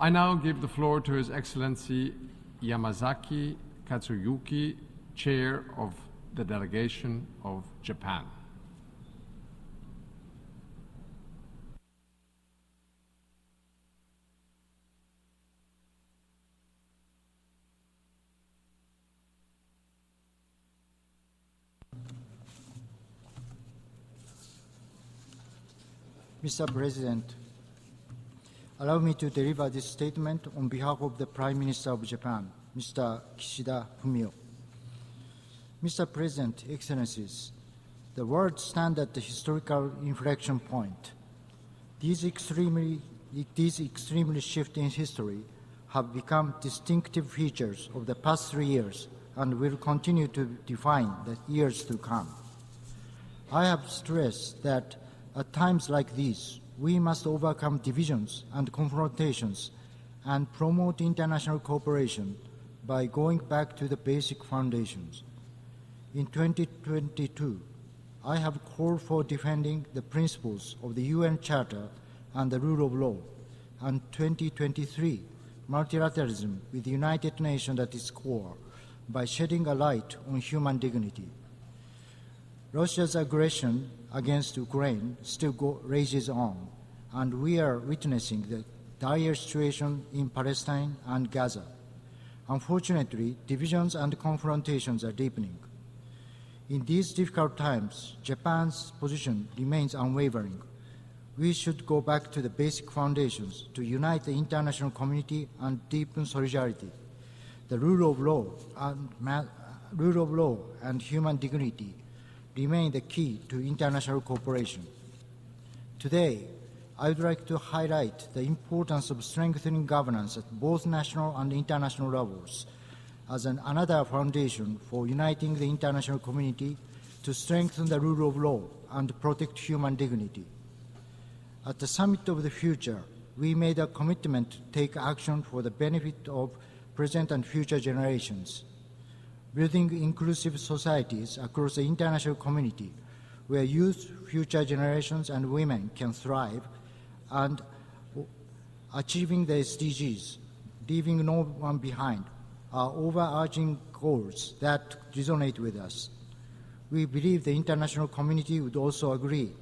I now give the floor to His Excellency Yamazaki Katsuyuki, Chair of the Delegation of Japan. Mr. President, allow me to deliver this statement on behalf of the Prime Minister of Japan, Mr. Kishida Fumio. Mr. President, Excellencies, the world stands at the historical inflection point. These extremely shifts in history have become distinctive features of the past 3 years and will continue to define the years to come. I have stressed that at times like these, we must overcome divisions and confrontations and promote international cooperation by going back to the basic foundations. In 2022, I have called for defending the principles of the UN Charter and the rule of law, and 2023, multilateralism with the United Nations at its core by shedding a light on human dignity. Russia's aggression against Ukraine still rages on, and we are witnessing the dire situation in Palestine and Gaza. Unfortunately, divisions and confrontations are deepening. In these difficult times, Japan's position remains unwavering. We should go back to the basic foundations to unite the international community and deepen solidarity. The rule of law and human dignity remain the key to international cooperation. Today, I would like to highlight the importance of strengthening governance at both national and international levels as another foundation for uniting the international community to strengthen the rule of law and protect human dignity. At the Summit of the Future, we made a commitment to take action for the benefit of present and future generations, building inclusive societies across the international community where youth, future generations, and women can thrive, and achieving the SDGs, leaving no one behind, are overarching goals that resonate with us. We believe the international community would also agree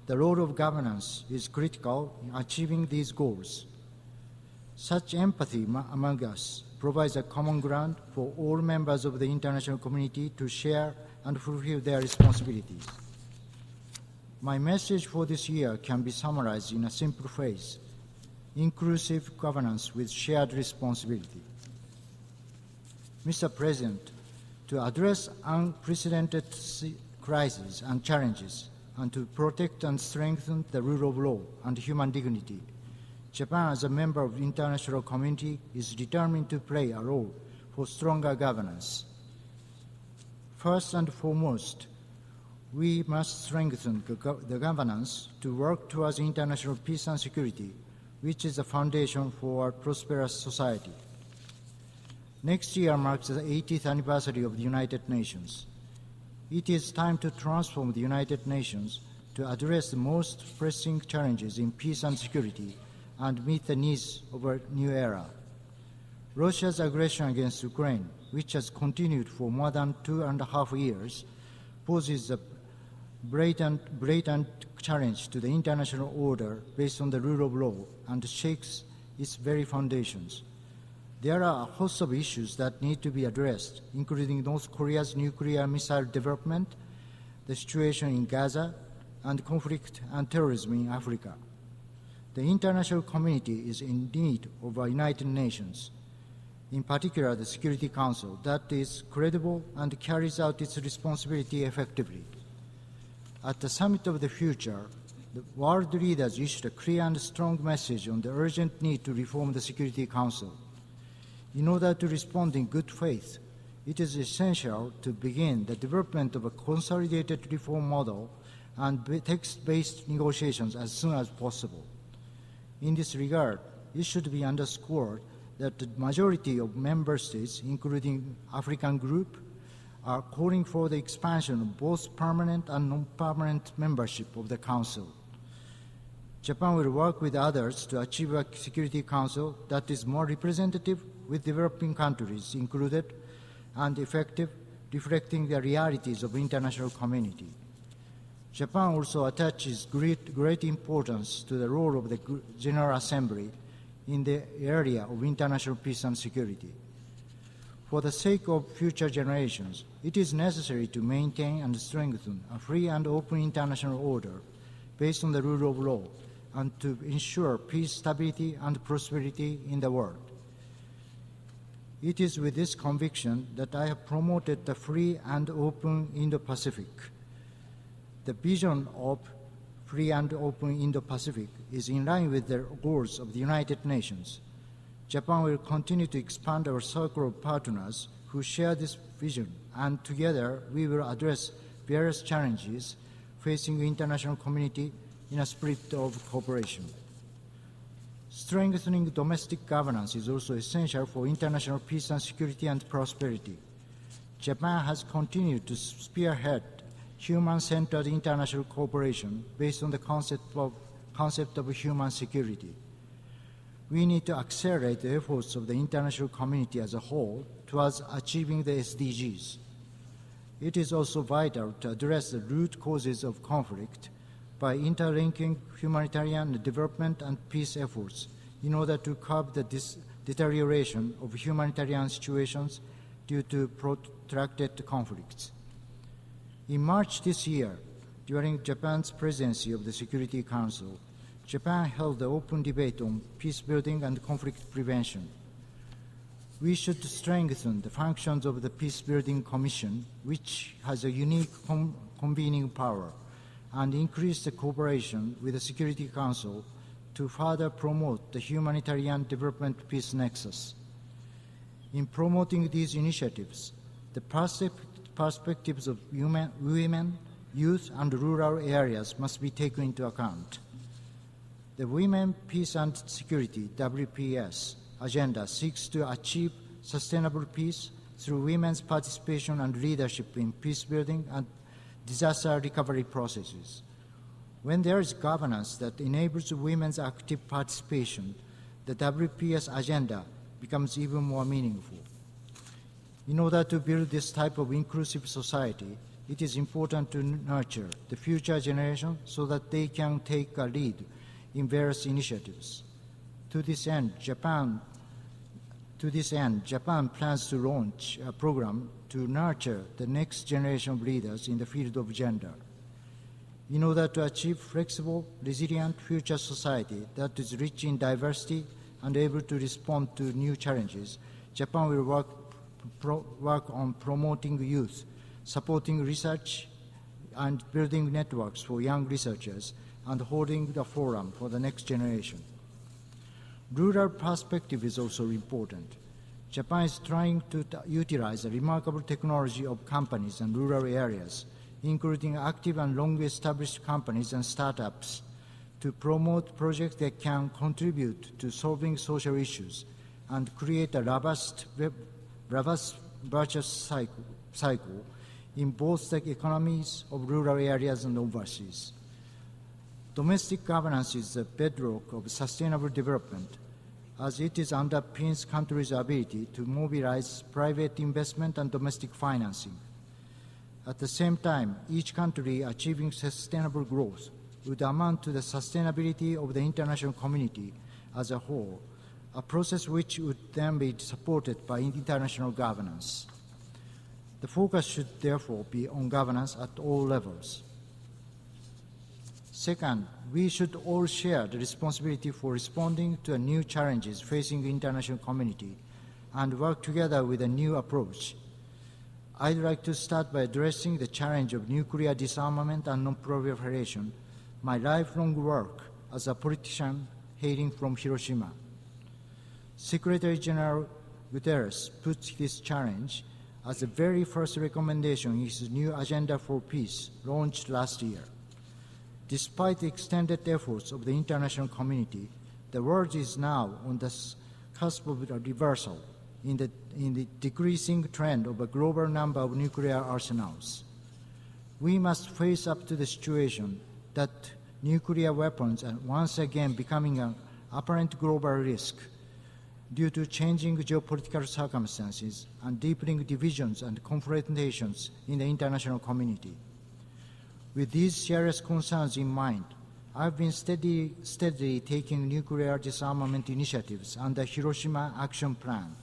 the role of governance is critical in achieving these goals. Such empathy among us provides a common ground for all members of the international community to share and fulfill their responsibilities. My message for this year can be summarized in a simple phrase: inclusive governance with shared responsibility. Mr. President, to address unprecedented crises and challenges and to protect and strengthen the rule of law and human dignity, Japan, as a member of the international community, is determined to play a role for stronger governance. First and foremost, we must strengthen the governance to work towards international peace and security, which is the foundation for a prosperous society. Next year marks the 80th anniversary of the United Nations. It is time to transform the United Nations to address the most pressing challenges in peace and security and meet the needs of a new era. Russia's aggression against Ukraine, which has continued for more than 2.5 years, poses a blatant challenge to the international order based on the rule of law and shakes its very foundations. There are a host of issues that need to be addressed, including North Korea's nuclear missile development, the situation in Gaza, and conflict and terrorism in Africa. The international community is in need of a United Nations, in particular the Security Council, that is credible and carries out its responsibility effectively. At the Summit of the Future, the world leaders issued a clear and strong message on the urgent need to reform the Security Council. In order to respond in good faith, it is essential to begin the development of a consolidated reform model and text-based negotiations as soon as possible. In this regard, it should be underscored that the majority of member states, including African Group, are calling for the expansion of both permanent and non-permanent membership of the Council. Japan will work with others to achieve a Security Council that is more representative with developing countries included and effective, reflecting the realities of the international community. Japan also attaches great importance to the role of the General Assembly in the area of international peace and security. For the sake of future generations, it is necessary to maintain and strengthen a free and open international order based on the rule of law and to ensure peace, stability, and prosperity in the world. It is with this conviction that I have promoted the free and open Indo-Pacific. The vision of free and open Indo-Pacific is in line with the goals of the United Nations. Japan will continue to expand our circle of partners who share this vision, and together we will address various challenges facing the international community in a spirit of cooperation. Strengthening domestic governance is also essential for international peace and security and prosperity. Japan has continued to spearhead human-centered international cooperation based on the concept of human security. We need to accelerate the efforts of the international community as a whole towards achieving the SDGs. It is also vital to address the root causes of conflict by interlinking humanitarian development and peace efforts in order to curb the deterioration of humanitarian situations due to protracted conflicts. In March this year, during Japan's presidency of the Security Council, Japan held an open debate on peace building and conflict prevention. We should strengthen the functions of the Peace Building Commission, which has a unique convening power, and increase the cooperation with the Security Council to further promote the humanitarian development peace nexus. In promoting these initiatives, the perspectives of women, youth, and rural areas must be taken into account. The Women, Peace and Security (WPS) agenda seeks to achieve sustainable peace through women's participation and leadership in peace building and disaster recovery processes. When there is governance that enables women's active participation, the WPS agenda becomes even more meaningful. In order to build this type of inclusive society, it is important to nurture the future generation so that they can take a lead in various initiatives. To this end, Japan plans to launch a program to nurture the next generation of leaders in the field of gender. In order to achieve flexible, resilient future society that is rich in diversity and able to respond to new challenges, Japan will work on promoting youth, supporting research, and building networks for young researchers, and holding the forum for the next generation. Rural perspective is also important. Japan is trying to utilize the remarkable technology of companies in rural areas, including active and long-established companies and startups, to promote projects that can contribute to solving social issues and create a robust virtuous cycle in both the economies of rural areas and overseas. Domestic governance is the bedrock of sustainable development, as it underpins countries' ability to mobilize private investment and domestic financing. At the same time, each country achieving sustainable growth would amount to the sustainability of the international community as a whole, a process which would then be supported by international governance. The focus should therefore be on governance at all levels. Second, we should all share the responsibility for responding to new challenges facing the international community and work together with a new approach. I'd like to start by addressing the challenge of nuclear disarmament and non-proliferation, my lifelong work as a politician hailing from Hiroshima. Secretary General Guterres put this challenge as the very first recommendation in his new Agenda for Peace launched last year. Despite the extended efforts of the international community, the world is now on the cusp of a reversal in the decreasing trend of a global number of nuclear arsenals. We must face up to the situation that nuclear weapons are once again becoming an apparent global risk due to changing geopolitical circumstances and deepening divisions and confrontations in the international community. With these serious concerns in mind, I've been steadily taking nuclear disarmament initiatives under Hiroshima Action Plan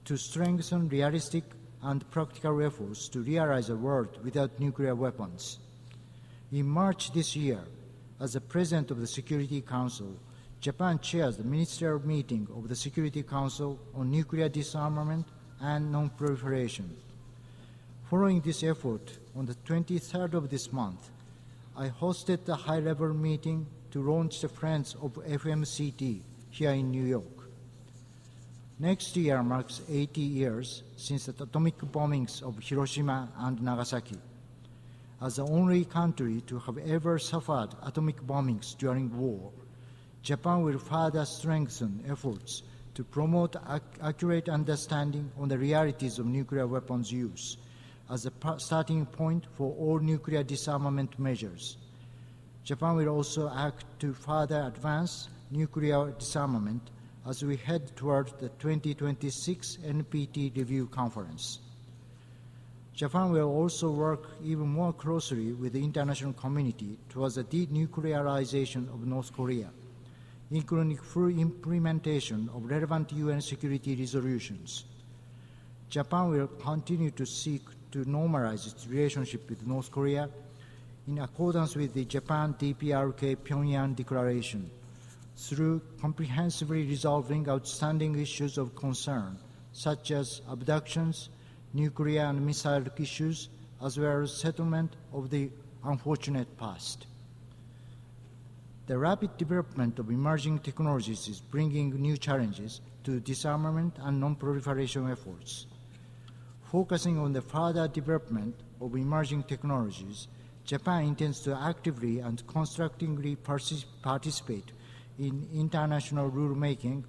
to strengthen realistic and practical efforts to realize a world without nuclear weapons. In March this year, as the President of the Security Council, Japan chairs the ministerial meeting of the Security Council on nuclear disarmament and non-proliferation. Following this effort, on the 23rd of this month, I hosted a high-level meeting to launch the Friends of FMCT here in New York. Next year marks 80 years since the atomic bombings of Hiroshima and Nagasaki. As the only country to have ever suffered atomic bombings during war, Japan will further strengthen efforts to promote accurate understanding on the realities of nuclear weapons use as a starting point for all nuclear disarmament measures. Japan will also act to further advance nuclear disarmament as we head toward the 2026 NPT Review Conference. Japan will also work even more closely with the international community towards the denuclearization of North Korea, including full implementation of relevant UN security resolutions. Japan will continue to seek to normalize its relationship with North Korea in accordance with the Japan DPRK Pyongyang Declaration, through comprehensively resolving outstanding issues of concern, such as abductions, nuclear and missile issues, as well as settlement of the unfortunate past. The rapid development of emerging technologies is bringing new challenges to disarmament and non-proliferation efforts. Focusing on the further development of emerging technologies, Japan intends to actively and constructively participate in international rulemaking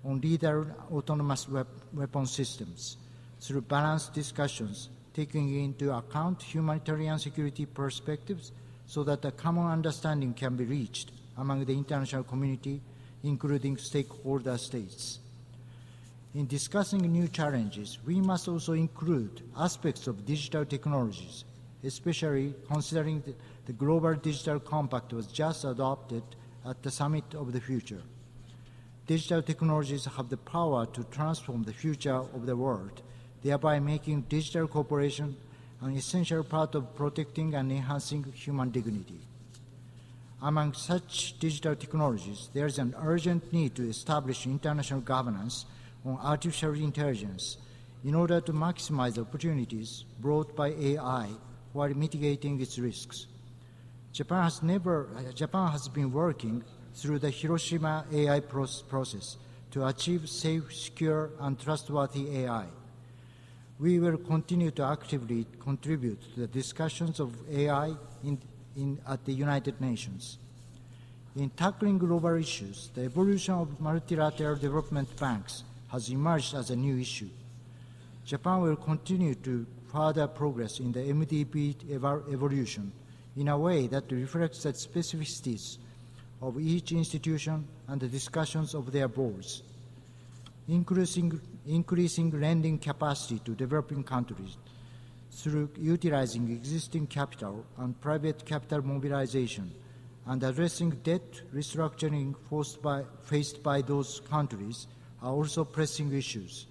on lethal autonomous weapon systems through balanced discussions, taking into account humanitarian security perspectives so that a common understanding can be reached among the international community, including stakeholder states. In discussing new challenges, we must also include aspects of digital technologies, especially considering the Global Digital Compact was just adopted at the Summit of the Future. Digital technologies have the power to transform the future of the world, thereby making digital cooperation an essential part of protecting and enhancing human dignity. Among such digital technologies, there is an urgent need to establish international governance on artificial intelligence in order to maximize the opportunities brought by AI while mitigating its risks. Japan has been working through the Hiroshima AI process to achieve safe, secure, and trustworthy AI. We will continue to actively contribute to the discussions of AI at the United Nations. In tackling global issues, the evolution of multilateral development banks has emerged as a new issue. Japan will continue to further progress in the MDB evolution in a way that reflects the specificities of each institution and the discussions of their boards. Increasing lending capacity to developing countries through utilizing existing capital and private capital mobilization and addressing debt restructuring faced by those countries are also pressing issues.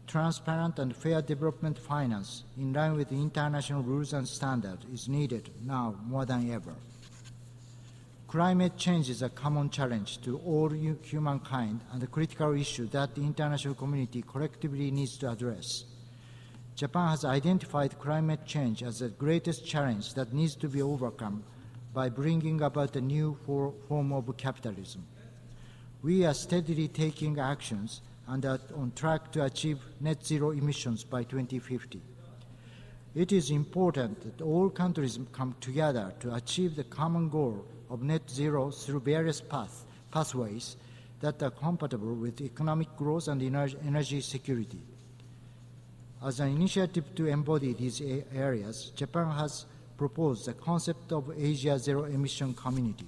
Transparent and fair development finance in line with international rules and standards is needed now more than ever. Climate change is a common challenge to all humankind and a critical issue that the international community collectively needs to address. Japan has identified climate change as the greatest challenge that needs to be overcome by bringing about a new form of capitalism. We are steadily taking actions and are on track to achieve net zero emissions by 2050. It is important that all countries come together to achieve the common goal of net zero through various pathways that are compatible with economic growth and energy security. As an initiative to embody these areas, Japan has proposed the concept of Asia Zero Emission Community.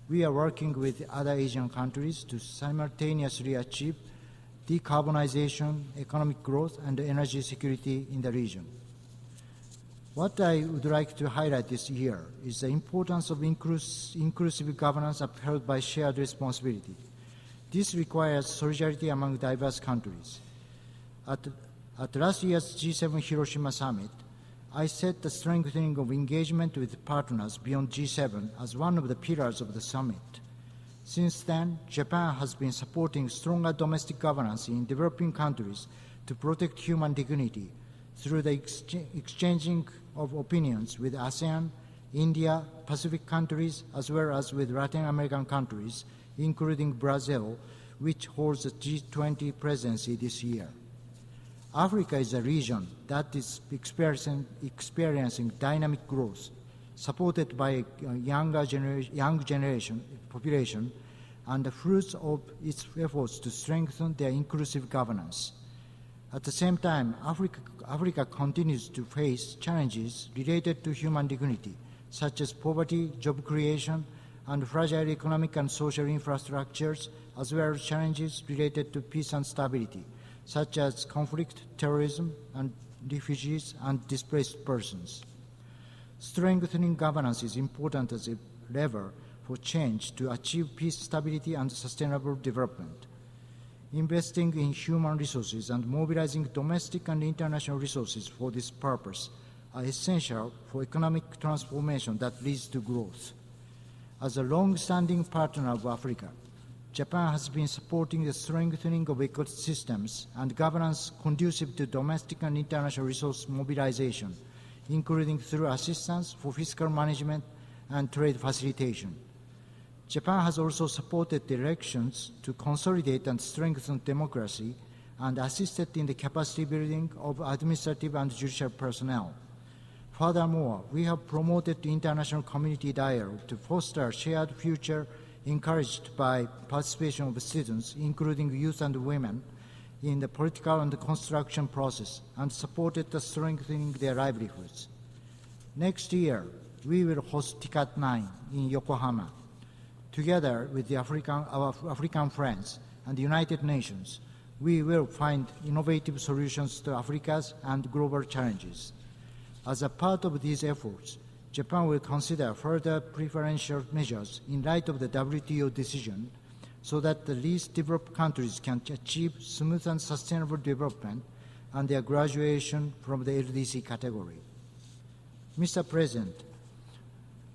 We are working with other Asian countries to simultaneously achieve decarbonization, economic growth, and energy security in the region. What I would like to highlight this year is the importance of inclusive governance upheld by shared responsibility. This requires solidarity among diverse countries. At last year's G7 Hiroshima Summit, I set the strengthening of engagement with partners beyond G7 as one of the pillars of the summit. Since then, Japan has been supporting stronger domestic governance in developing countries to protect human dignity through the exchanging of opinions with ASEAN, India, Pacific countries, as well as with Latin American countries, including Brazil, which holds the G20 presidency this year. Africa is a region that is experiencing dynamic growth, supported by a young generation population, and the fruits of its efforts to strengthen their inclusive governance. At the same time, Africa continues to face challenges related to human dignity, such as poverty, job creation, and fragile economic and social infrastructures, as well as challenges related to peace and stability, such as conflict, terrorism, and refugees and displaced persons. Strengthening governance is important as a lever for change to achieve peace, stability, and sustainable development. Investing in human resources and mobilizing domestic and international resources for this purpose are essential for economic transformation that leads to growth. As a long-standing partner of Africa, Japan has been supporting the strengthening of ecosystems and governance conducive to domestic and international resource mobilization, including through assistance for fiscal management and trade facilitation. Japan has also supported the elections to consolidate and strengthen democracy and assisted in the capacity building of administrative and judicial personnel. Furthermore, we have promoted the international community dialogue to foster a shared future encouraged by participation of students, including youth and women, in the political and construction process and supported the strengthening their livelihoods. Next year, we will host TICAD 9 in Yokohama. Together with our African friends and the United Nations, we will find innovative solutions to Africa's and global challenges. As a part of these efforts, Japan will consider further preferential measures in light of the WTO decision so that the least developed countries can achieve smooth and sustainable development and their graduation from the LDC category. Mr. President,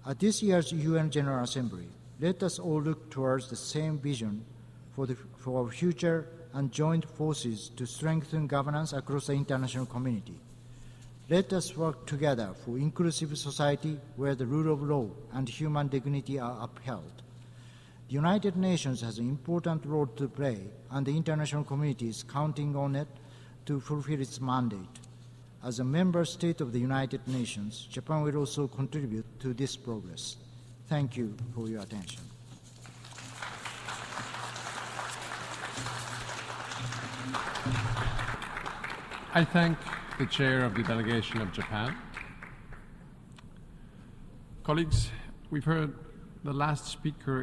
at this year's UN General Assembly, let us all look towards the same vision for our future and join forces to strengthen governance across the international community. Let us work together for inclusive society where the rule of law and human dignity are upheld. The United Nations has an important role to play, and the international community is counting on it to fulfill its mandate. As a member state of the United Nations, Japan will also contribute to this progress. Thank you for your attention. I thank the chair of the delegation of Japan. Colleagues, we've heard the last speaker